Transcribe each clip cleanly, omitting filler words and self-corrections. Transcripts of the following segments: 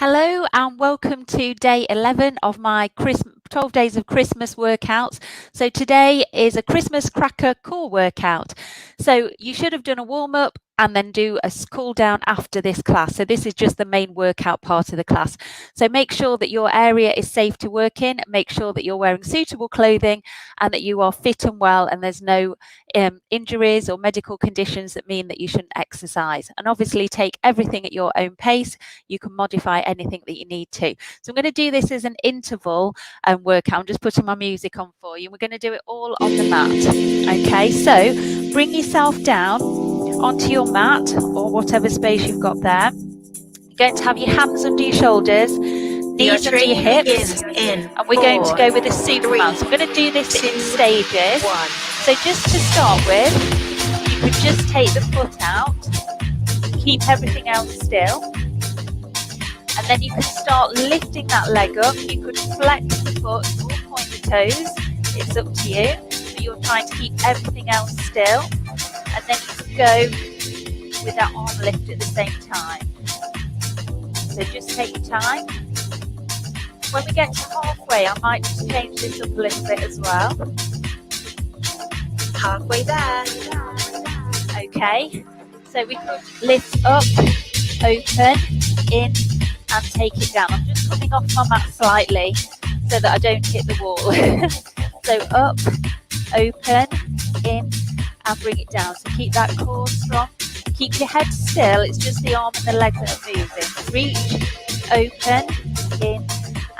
Hello and welcome to day 11 of my 12 days of Christmas workouts. So today is a Christmas cracker core workout. So you should have done a warm-up and then do a cool down after this class. So this is just the main workout part of the class. So make sure that your area is safe to work in, make sure that you're wearing suitable clothing and that you are fit and well and there's no injuries or medical conditions that mean that you shouldn't exercise. And obviously take everything at your own pace. You can modify anything that you need to. So I'm going to do this as an interval workout. I'm just putting my music on for you. We're going to do it all on the mat. Okay, so bring yourself down onto your mat or whatever space you've got there. You're going to have your hands under your shoulders, knees under your hips, and we're going to go with a Superman. So we're going to do this in stages. So just to start with, you could just take the foot out, keep everything else still, and then you can start lifting that leg up. You could flex the foot or point the toes, it's up to you, but you're trying to keep everything else still, and then you can go with that arm lift at the same time. So just take your time. When we get to halfway, I might just change this up a little bit as well. Halfway there. Okay, so we could lift up, open, in, and take it down. I'm just coming off my mat slightly so that I don't hit the wall. So up, open, in, and bring it down. So keep that core strong. Keep your head still. It's just the arm and the leg that are moving. Reach, open, in,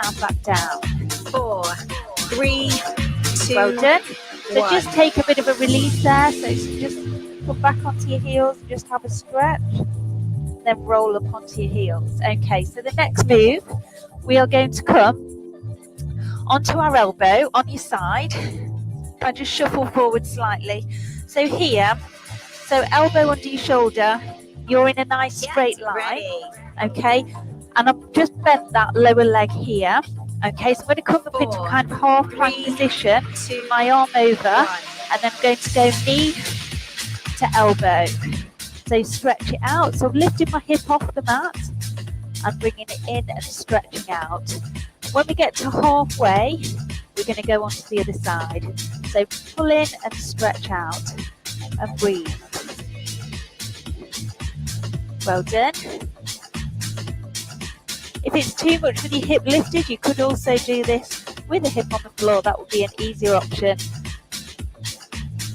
and back down. 4, 3, 2, well done. So 1. just take a bit of a release there. So just put back onto your heels. Just have a stretch. Then roll up onto your heels. Okay, so the next move, we are going to come onto our elbow on your side. I just shuffle forward slightly. So here, so elbow under your shoulder, you're in a nice straight line. Ready. Okay, and I've just bent that lower leg here. Okay, so I'm going to come up into kind of half plank position, my arm over, and then I'm going to go knee to elbow. So stretch it out. So I've lifted my hip off the mat and bringing it in and stretching out. When we get to halfway, we're going to go on to the other side. So pull in and stretch out and breathe. Well done. If it's too much with your hip lifted, you could also do this with the hip on the floor. That would be an easier option.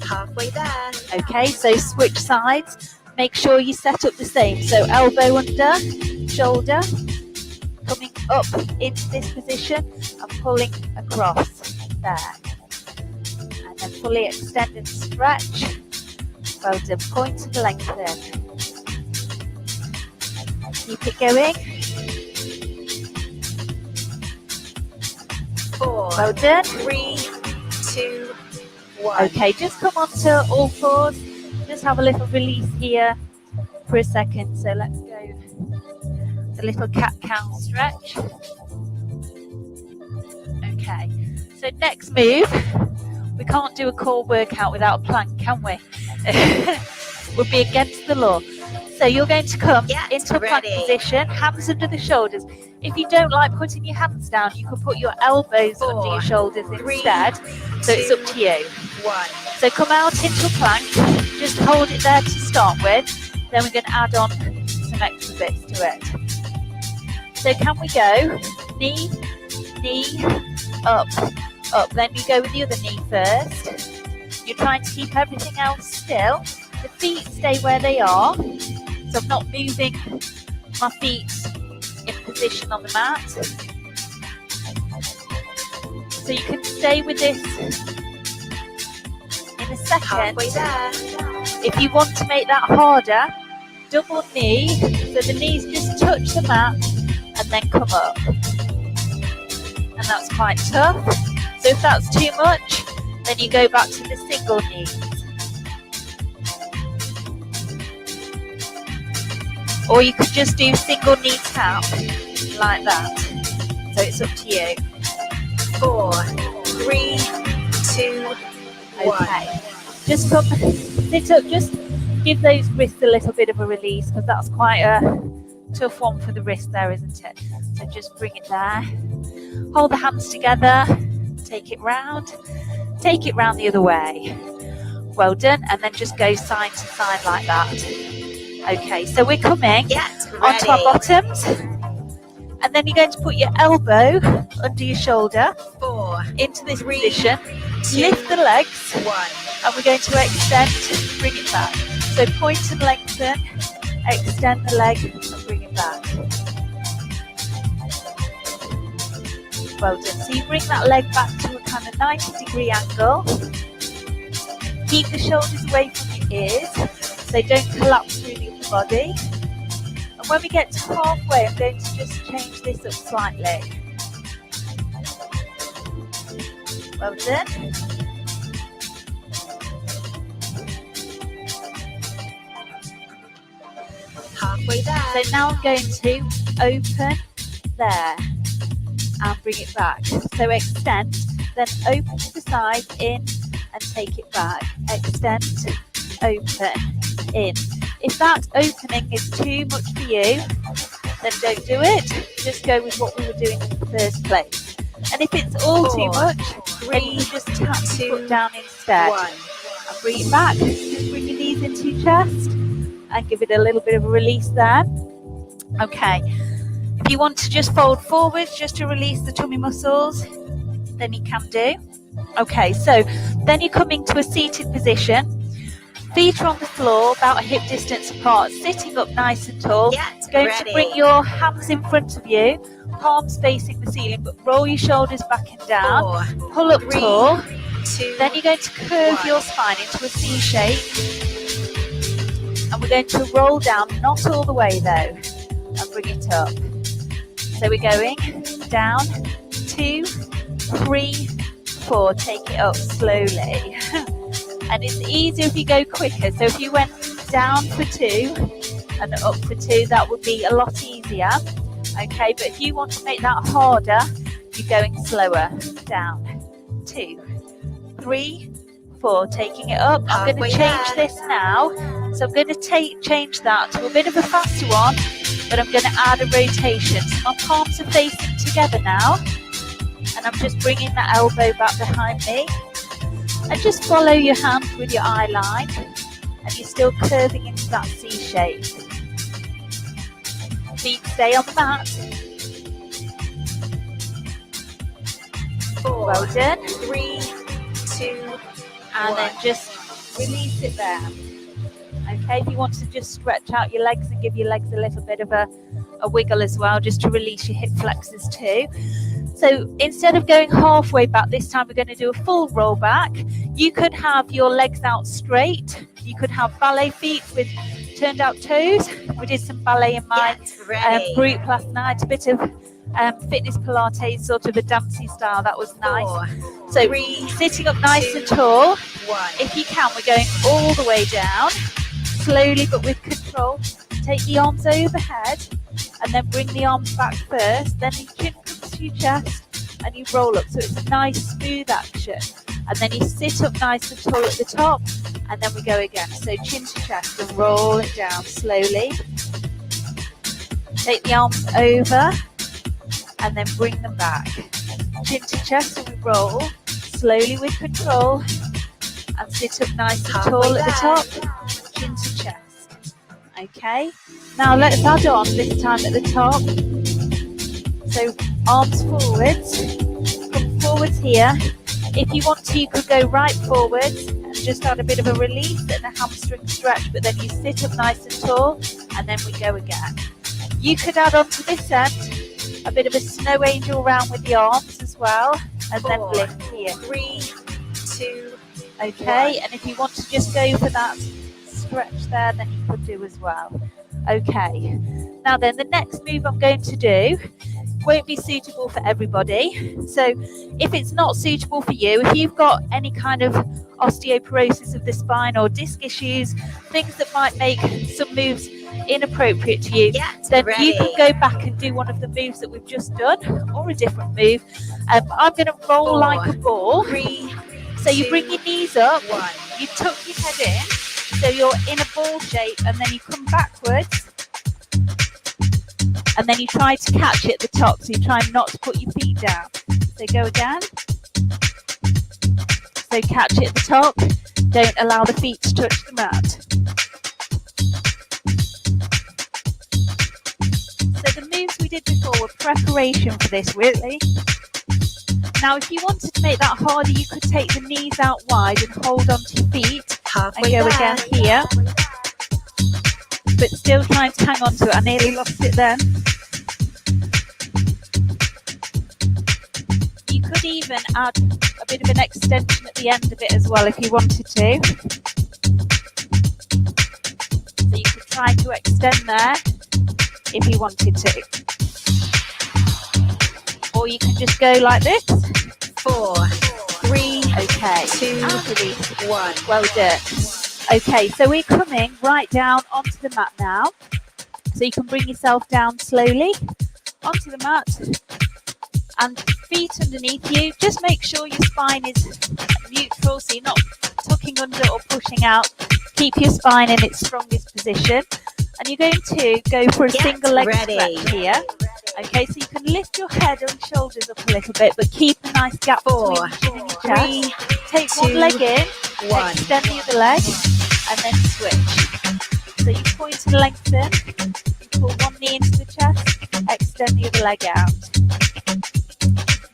Halfway there. Okay, so switch sides. Make sure you set up the same. So elbow under, shoulder, coming up into this position and pulling across there. And then fully extend and stretch. Well done. Point and lengthen. Keep it going. 4, well done. 3, 2, 1. Okay, just come onto all fours. Just have a little release here for a second. So let's go the little cat-cow stretch. Okay, so next move, we can't do a core workout without a plank, can we? Would be against the law. So you're going to come into a plank position, hands under the shoulders. If you don't like putting your hands down, you can put your elbows under your shoulders instead. So it's up to you. 1. So come out into a plank, just hold it there to start with, then we're going to add on some extra bits to it. So can we go knee, knee, up, up, then you go with the other knee first. You're trying to keep everything else still. The feet stay where they are, so I'm not moving my feet in position on the mat. So you can stay with this in a second. Halfway there. If you want to make that harder, double knee, so the knees just touch the mat and then come up. And that's quite tough. So if that's too much, then you go back to the single knees. Or you could just do single knee tap like that. So it's up to you. 4, 3, 2, 1. Okay. Just come, sit up, just give those wrists a little bit of a release because that's quite a tough one for the wrist there, isn't it? So just bring it there. Hold the hands together. Take it round. Take it round the other way. Well done. And then just go side to side like that. Okay, so we're coming onto our bottoms. And then you're going to put your elbow under your shoulder 4, into this 3, position. 2, Lift the legs. 1. And we're going to extend, bring it back. So point and lengthen, extend the leg and bring it back. Well done. So you bring that leg back to a kind of 90-degree angle. Keep the shoulders away from your ears, so don't collapse through the upper body. And when we get to halfway, I'm going to just change this up slightly. Well done. Halfway there. So now I'm going to open there and bring it back. So extend, then open to the side, in and take it back. Extend, open, in. If that opening is too much for you, then don't do it. Just go with what we were doing in the first place. And if it's all 4, too much, then 3, you just tap your 2, foot down instead. 1. And bring it back. Just bring your knees into your chest and give it a little bit of a release there. Okay. If you want to just fold forwards just to release the tummy muscles, then you can do. Okay, so then you're coming to a seated position. Feet are on the floor, about a hip distance apart, sitting up nice and tall. Going to bring your hands in front of you, palms facing the ceiling, but roll your shoulders back and down. 4, Pull up 3, tall. 2, Then you're going to curve 1. your spine into a C shape. And we're going to roll down, not all the way though, and bring it up. So we're going down, 2, 3, 4. Take it up slowly. And it's easier if you go quicker. So if you went down for 2 and up for 2, that would be a lot easier. Okay, but if you want to make that harder, you're going slower. Down, 2, 3, 4. Taking it up. I'm going to change this now. So I'm going to change that to a bit of a faster one, but I'm going to add a rotation. So my palms are facing together now, and I'm just bringing that elbow back behind me. And just follow your hand with your eye line, and you're still curving into that C shape. Feet stay on the mat. 4, Well done. 3, 2, And then just release it there. Okay, if you want to just stretch out your legs and give your legs a little bit of a wiggle as well, just to release your hip flexors too. So instead of going halfway back, this time we're going to do a full roll back. You could have your legs out straight. You could have ballet feet with turned out toes. We did some ballet in my group last night, a bit of fitness Pilates, sort of a dancing style. That was nice. 4, So 3, sitting up nice 2, and tall. 1. If you can, we're going all the way down, slowly but with control. Take the arms overhead and then bring the arms back first. Then your chin comes to your chest and you roll up. So it's a nice smooth action. And then you sit up nice and tall at the top, and then we go again. So chin to chest and roll it down slowly. Take the arms over and then bring them back. Chin to chest and we roll slowly with control, and sit up nice and tall at the top, chin to chest. Okay, now let's add on this time at the top. So arms forwards, come forwards here. If you want to, you could go right forwards and just add a bit of a release and a hamstring stretch, but then you sit up nice and tall, and then we go again. You could add on to this end a bit of a snow angel round with the arms as well, and 4, then lift here. 3, 2, Okay, and if you want to just go for that stretch there, then you could do as well. Okay, now then the next move I'm going to do won't be suitable for everybody. So if it's not suitable for you, if you've got any kind of osteoporosis of the spine or disc issues, things that might make some moves inappropriate to you, then you can go back and do one of the moves that we've just done, or a different move. I'm going to roll 4, like a ball. 3, So you bring your knees up, 1. you tuck your head in, so you're in a ball shape, and then you come backwards and then you try to catch it at the top, so you try not to put your feet down. So go again. So catch it at the top, don't allow the feet to touch the mat. So the moves we did before were preparation for this, really. Now if you wanted to make that harder, you could take the knees out wide and hold onto your feet and go again here. But still trying to hang on to it. I nearly lost it then. You could even add a bit of an extension at the end of it as well if you wanted to. So you could try to extend there if you wanted to. Or you can just go like this. 4, 3, okay. 2, 1. Well done. Okay, so we're coming right down onto the mat now. So you can bring yourself down slowly onto the mat and feet underneath you. Just make sure your spine is neutral, so you're not tucking under or pushing out. Keep your spine in its strongest position. And you're going to go for a single leg stretch here. Okay, so you can lift your head and shoulders up a little bit, but keep a nice gap between your chin and your chest. Take 2, one leg in, 1. extend the other leg, and then switch. So you point and lengthen, you pull one knee into the chest, extend the other leg out.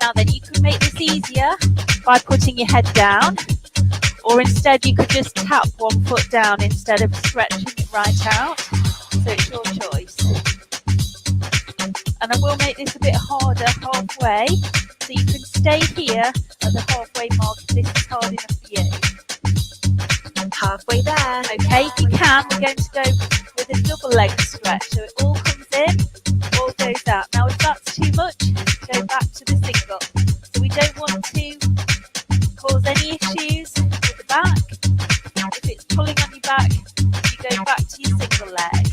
Now then, you can make this easier by putting your head down, or instead you could just tap one foot down instead of stretching it right out. So it's your choice. And I will make this a bit harder halfway, so you can stay here at the halfway mark if this is hard enough for you. Halfway there. Okay, if you can, we're going to go with a double leg stretch. So it all comes in, all goes out. Now if that's too much, go back to the single. So we don't want to cause any issues with the back. If it's pulling on your back, you go back to your single leg.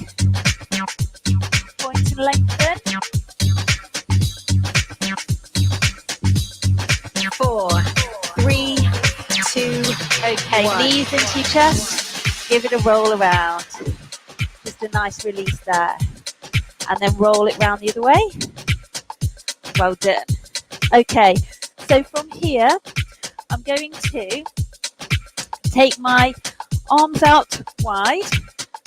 Point and lengthen. 4, 3, 2, okay, 1. Knees into your chest, give it a roll around. Just a nice release there. And then roll it round the other way. Well done. Okay, so from here, I'm going to take my arms out wide,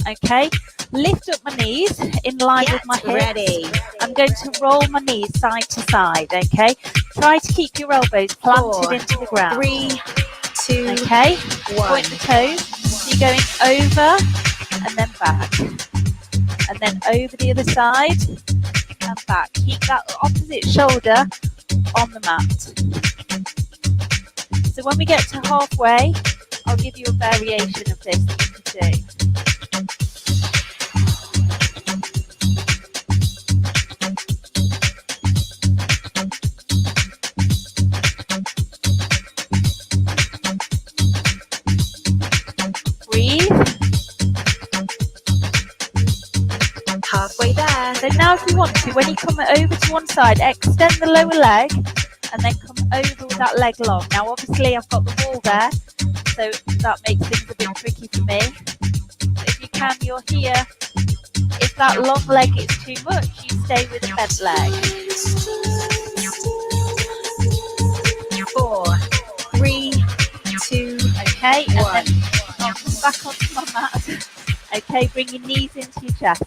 okay? Lift up my knees in line with my hips. Ready. I'm going to roll my knees side to side, okay? Try to keep your elbows planted 4, into the ground. 3, 2, Okay? 1. Point the toes. So you're going over and then back. And then over the other side and back. Keep that opposite shoulder on the mat. So when we get to halfway, I'll give you a variation of this that you can do. Halfway there. So now if you want to, when you come over to one side, extend the lower leg and then come over with that leg long. Now obviously I've got the wall there, so that makes things a bit tricky for me. But if you can, you're here. If that long leg is too much, you stay with the bent leg. 4, 3, 2, Okay, and 1. then I'll come back onto my mat. Okay, bring your knees into your chest.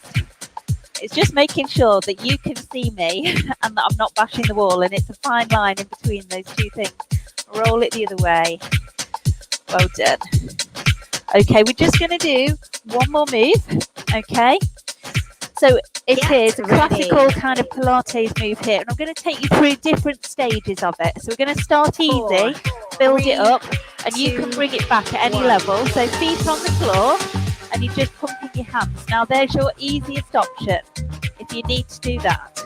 It's just making sure that you can see me and that I'm not bashing the wall, and it's a fine line in between those two things. Roll it the other way. Well done. Okay, we're just going to do one more move. Okay, so it is a classical kind of Pilates move here, and I'm going to take you through different stages of it. So we're going to start easy, build it up, and you can bring it back at any level. So feet on the floor, and you're just pumping your hands. Now there's your easiest option if you need to do that.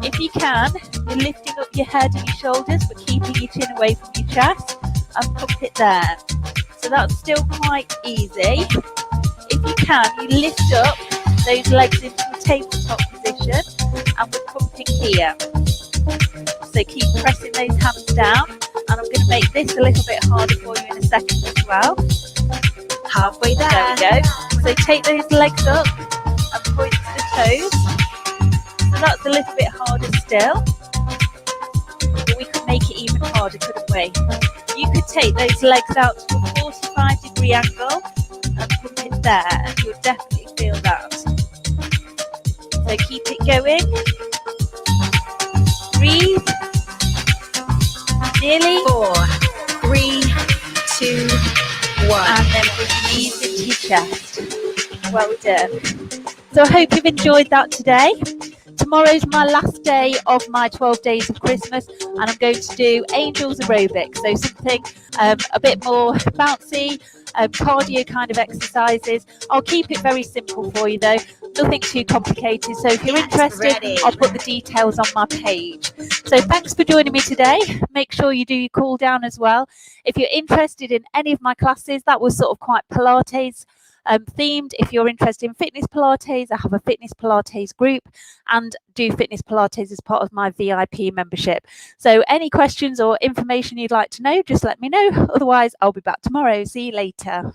If you can, you're lifting up your head and your shoulders but keeping your chin away from your chest and pump it there. So that's still quite easy. If you can, you lift up those legs into a tabletop position and we're pumping here. So keep pressing those hands down, and I'm going to make this a little bit harder for you in a second as well. Halfway there. There we go. So take those legs up and point to the toes. So So that's a little bit harder still. But we could make it even harder, couldn't we? You could take those legs out to a 45-degree angle and put it there, and you'll definitely feel that. So keep it going. Breathe. Nearly. 4, 3, 2, 1. And then bring your knees into your chest. Well done. So I hope you've enjoyed that today. Tomorrow's my last day of my 12 days of Christmas, and I'm going to do angels aerobics, so something a bit more bouncy, cardio kind of exercises. I'll keep it very simple for you though, nothing too complicated. So if you're interested, ready. I'll put the details on my page. So thanks for joining me today. Make sure you do your cool down as well. If you're interested in any of my classes, that was sort of quite Pilates themed. If you're interested in fitness Pilates, I have a fitness Pilates group and do fitness Pilates as part of my VIP membership. So any questions or information you'd like to know, just let me know. Otherwise, I'll be back tomorrow. See you later.